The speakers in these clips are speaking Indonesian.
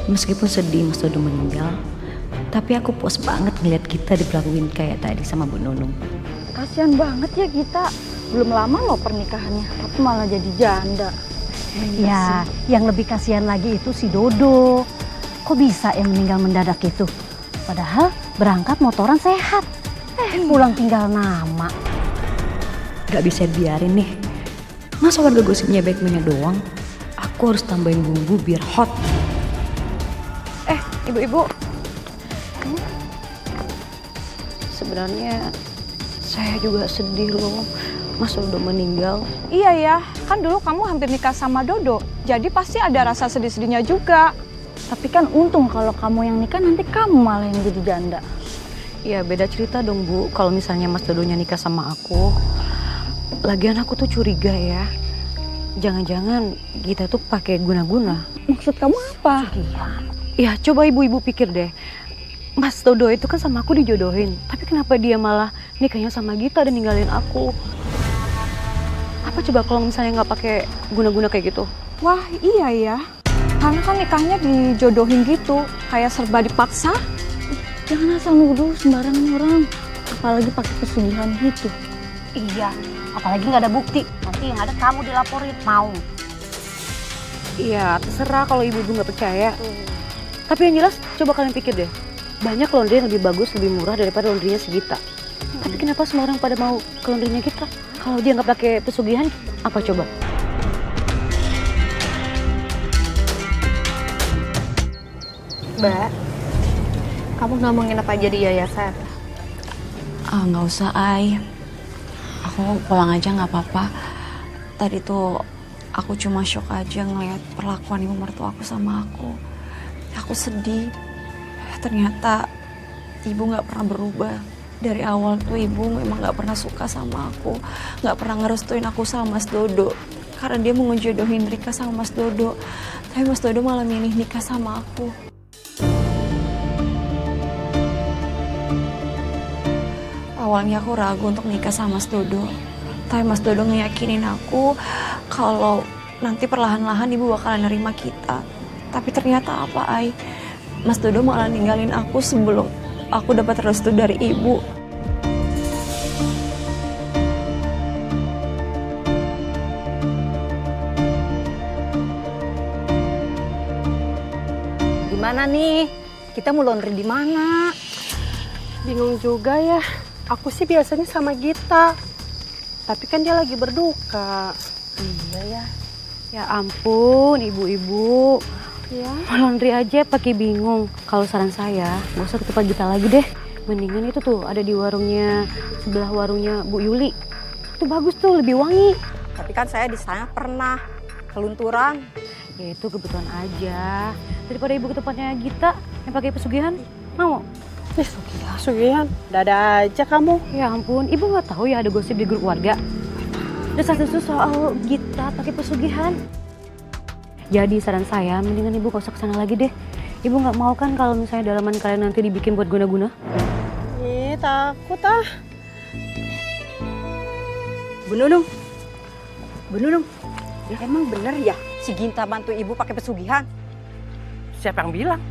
Meskipun sedih Mas Dodo meninggal, tapi aku puas banget ngeliat kita diperlakuin kayak tadi sama Bu Nunung. Kasian banget ya kita. Belum lama loh pernikahannya, tapi malah jadi janda. Ya, yang lebih kasihan lagi itu si Dodo. Kok bisa yang meninggal mendadak itu? Padahal berangkat motoran sehat. Pulang tinggal nama. Gak bisa biarin nih. Masa warga gosipnya Batman-nya doang? Aku harus tambahin bumbu biar hot. Ibu-ibu. Sebenarnya saya juga sedih loh. Mas Dodo meninggal. Iya ya, kan dulu kamu hampir nikah sama Dodo. Jadi pasti ada rasa sedih-sedihnya juga. Tapi kan untung kalau kamu yang nikah nanti kamu malah yang jadi janda. Ya beda cerita dong Bu, kalau misalnya Mas Dodonya nikah sama aku. Lagian aku tuh curiga ya. Jangan-jangan kita tuh pakai guna-guna. Maksud kamu apa? Ya coba ibu-ibu pikir deh. Mas Dodo itu kan sama aku dijodohin. Tapi kenapa dia malah nikahnya sama Gita dan ninggalin aku? Apa coba kalau misalnya nggak pakai guna-guna kayak gitu? Wah iya ya, karena kan nikahnya dijodohin gitu, kayak serba dipaksa. Jangan asal nuduh sembarangan orang. Apalagi pakai pesugihan gitu. Iya, apalagi nggak ada bukti. Nanti yang ada kamu dilaporin, mau. Iya terserah kalau ibu-ibu nggak percaya. Tapi yang jelas coba kalian pikir deh. Banyak laundry yang lebih bagus, lebih murah daripada laundrynya si Gita. Tapi kenapa semua orang pada mau ke laundrynya Gita? Kalau dia nggak pakai pesugihan, apa coba? Mbak, kamu ngomongin apa aja di yayasan? Nggak usah, Ai. Aku pulang aja nggak apa-apa. Tadi tuh aku cuma shock aja ngeliat perlakuan ibu mertua aku sama aku. Aku sedih. Ternyata ibu nggak pernah berubah. Dari awal tuh ibu memang nggak pernah suka sama aku. Nggak pernah ngerestuin aku sama Mas Dodo. Karena dia mau ngejodohin Rika sama Mas Dodo. Tapi Mas Dodo malah milih nikah sama aku. Awalnya aku ragu untuk nikah sama Mas Dodo. Tapi Mas Dodo ngeyakinin aku kalau nanti perlahan-lahan ibu bakalan nerima kita. Tapi ternyata apa, Ai? Mas Dodo malah ninggalin aku sebelum aku dapat restu dari ibu. Gimana nih? Kita mau laundry di mana? Bingung juga ya. Aku sih biasanya sama Gita. Tapi kan dia lagi berduka. Iya ya. Ya ampun ibu-ibu. Ya. Laundry aja pakai bingung. Kalau saran saya, nggak usah ke tempat Gita lagi deh. Mendingan itu tuh ada di warungnya sebelah warungnya Bu Yuli. Itu bagus tuh, lebih wangi. Tapi kan saya di sana pernah kelunturan. Ya itu kebetulan aja. Daripada ibu ke tempatnya Gita yang pakai pesugihan, mau? Sugihan, dada aja kamu. Ya ampun, ibu nggak tahu ya ada gosip di grup warga. Desas-desus soal Gita pakai pesugihan. Jadi saran saya, mendingan ibu gak usah kesana lagi deh. Ibu nggak mau kan kalau misalnya dalaman kalian nanti dibikin buat guna-guna? Ih, takut ah. Bu Nunung. Bu Nunung. Ya, emang bener ya si Ginta bantu ibu pakai pesugihan? Siapa yang bilang?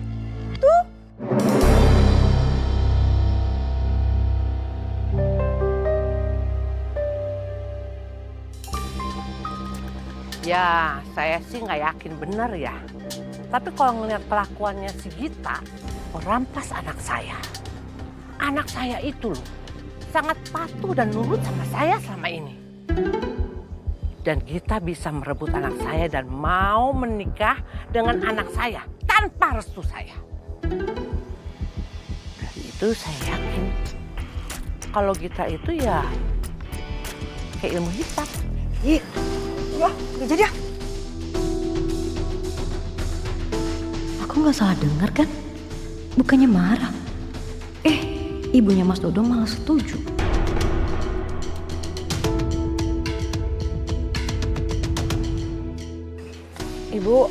Ya, saya sih nggak yakin benar ya. Tapi kalau ngelihat kelakuannya si Gita, merampas anak saya. Anak saya itu loh, sangat patuh dan nurut sama saya selama ini. Dan Gita bisa merebut anak saya dan mau menikah dengan anak saya tanpa restu saya. Dan itu saya yakin kalau Gita itu ya kayak ilmu hitam. Ih, wah, gak jadi ya. Aku nggak salah dengar kan? Bukannya marah. Ibunya Mas Dodo malah setuju. Ibu,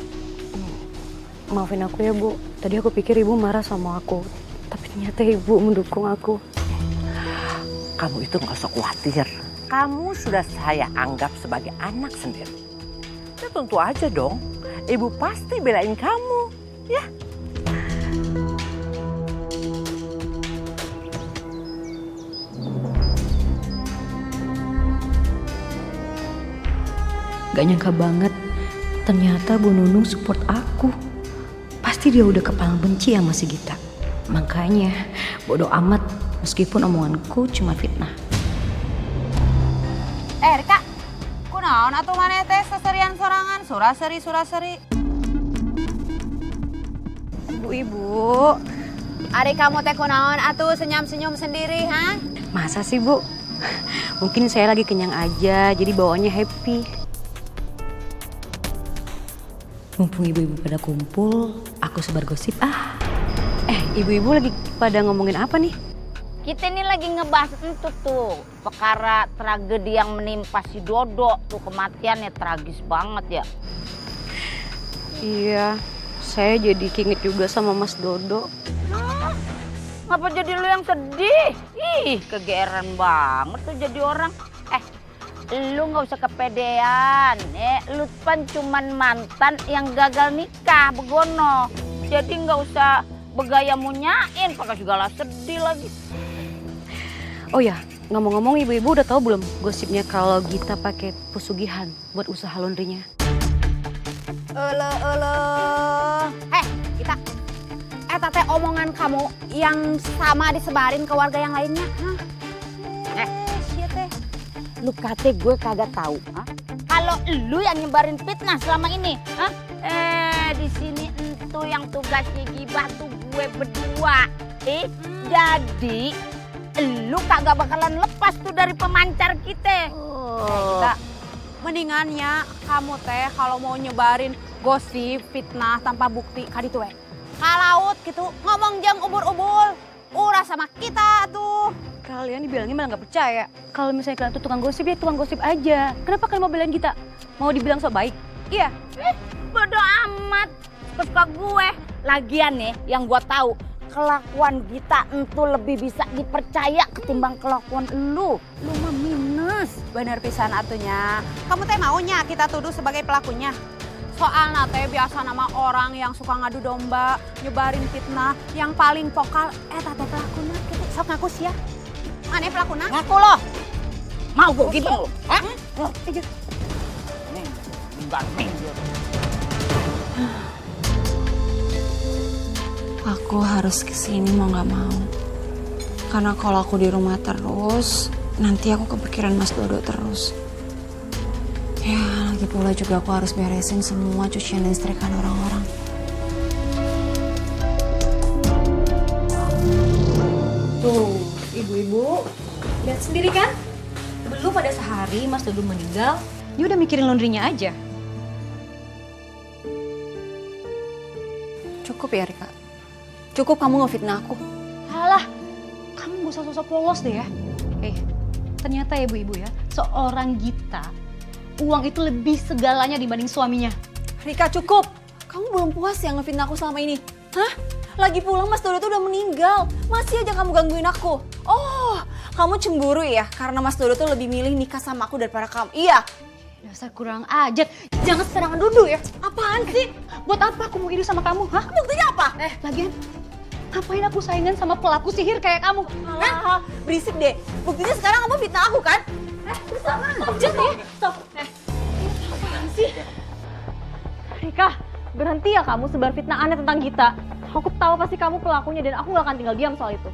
maafin aku ya Bu. Tadi aku pikir ibu marah sama aku. Tapi ternyata ibu mendukung aku. Kamu itu nggak usah khawatir. Kamu sudah saya anggap sebagai anak sendiri. Ya tentu aja dong, ibu pasti belain kamu. Ya, Gak nyangka banget, ternyata Bu Nunung support aku. Pasti dia udah kepalang benci sama si Gita. Makanya bodoh amat meskipun omonganku cuma fitnah. Rika, kunaon atuh maneh teh seserian sorangan, suraseri. Ibu-ibu, ari kamu teh kunaon atuh senyum-senyum sendiri, ha? Masa sih Bu? Mungkin saya lagi kenyang aja, jadi bawaannya happy. Mumpung ibu-ibu pada kumpul, aku sebar gosip Ibu-ibu lagi pada ngomongin apa nih? Kita ini lagi ngebahas itu tuh perkara tragedi yang menimpa si Dodo tuh, kematiannya tragis banget ya. Iya, saya jadi keinget juga sama Mas Dodo. Ngapa jadi lu yang sedih? Ih, kegeeran banget tuh jadi orang. Lu nggak usah kepedean. Lu kan cuman mantan yang gagal nikah begono. Jadi nggak usah begaya munyain, pakai segala sedih lagi. Oh ya, ngomong-ngomong ibu-ibu udah tahu belum gosipnya kalau Gita pakai pesugihan buat usaha laundrynya? Kita teh omongan kamu yang sama disebarin ke warga yang lainnya, hah? Sia teh. Lu kate gue kagak tahu, kalau lu yang nyebarin fitnah selama ini, di sini entu yang tugasnya gibah tuh gue berdua, jadi lu kagak bakalan lepas tuh dari pemancar kita. Kita mendingannya kamu teh kalau mau nyebarin gosip fitnah tanpa bukti kaditu we. Kalaut gitu ngomong jang ubur-ubur, uras sama kita tuh. Kalian dibilangnya malah nggak percaya. Kalau misalnya kalian tuh tukang gosip ya tukang gosip aja. Kenapa kalian mau belain Gita? Mau dibilang so baik? Iya, bodo amat, suka gue. Lagian nih yang gue tahu, kelakuan Gita itu lebih bisa dipercaya ketimbang kelakuan lu. Lu mah minus. Bener pisan atunya. Kamu teh maunya kita tuduh sebagai pelakunya. Soalnya teh biasa nama orang yang suka ngadu domba, nyebarin fitnah, yang paling vokal teh pelakunya. Kita sok ngaku sih ya. Mana pelakunya? Ngaku loh. Mau gue gitu loh. Aku harus kesini mau gak mau. Karena kalau aku di rumah terus, nanti aku kepikiran Mas Dodo terus. Ya, lagi pula juga aku harus beresin semua cucian dan setrikaan orang-orang. Tuh, ibu-ibu, lihat sendiri kan? Belum pada sehari Mas Dodo meninggal, dia udah mikirin laundrynya aja. Cukup ya Rika. Cukup kamu ngefitnah aku. Alah, kamu gak usah sosok polos deh ya. Ternyata ya ibu-ibu ya, seorang Gita, uang itu lebih segalanya dibanding suaminya. Rika cukup. Kamu belum puas ya ngefitnah aku selama ini? Hah? Lagi pulang Mas Dodo tuh udah meninggal. Masih aja kamu gangguin aku. Oh, kamu cemburu ya? Karena Mas Dodo tuh lebih milih nikah sama aku daripada kamu. Iya. Dasar kurang ajar. Jangan serangan dulu ya. Apaan sih? Buat apa aku mau iri sama kamu? Hah? Buktinya apa? Lagian, ngapain aku saingan sama pelaku sihir kayak kamu? Hah? Berisik deh. Buktinya sekarang kamu fitnah aku kan? Stop ya. Stop. Apaan sih? Rika, berhenti ya kamu sebar fitnah aneh tentang Gita. Aku tahu pasti kamu pelakunya dan aku gak akan tinggal diam soal itu.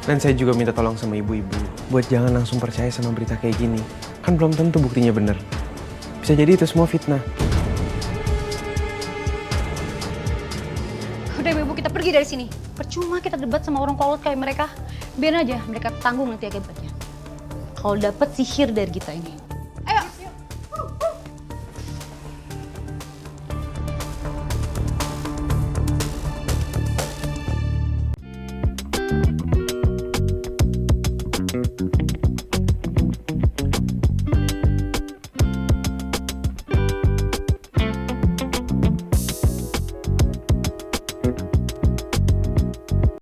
Dan saya juga minta tolong sama ibu-ibu buat jangan langsung percaya sama berita kayak gini. Kan belum tentu buktinya bener. Bisa jadi itu semua fitnah. Udah ibu, kita pergi dari sini. Percuma kita debat sama orang kolot kayak mereka. Biar aja mereka tanggung nanti akibatnya. Kalau dapat sihir dari Gita ini.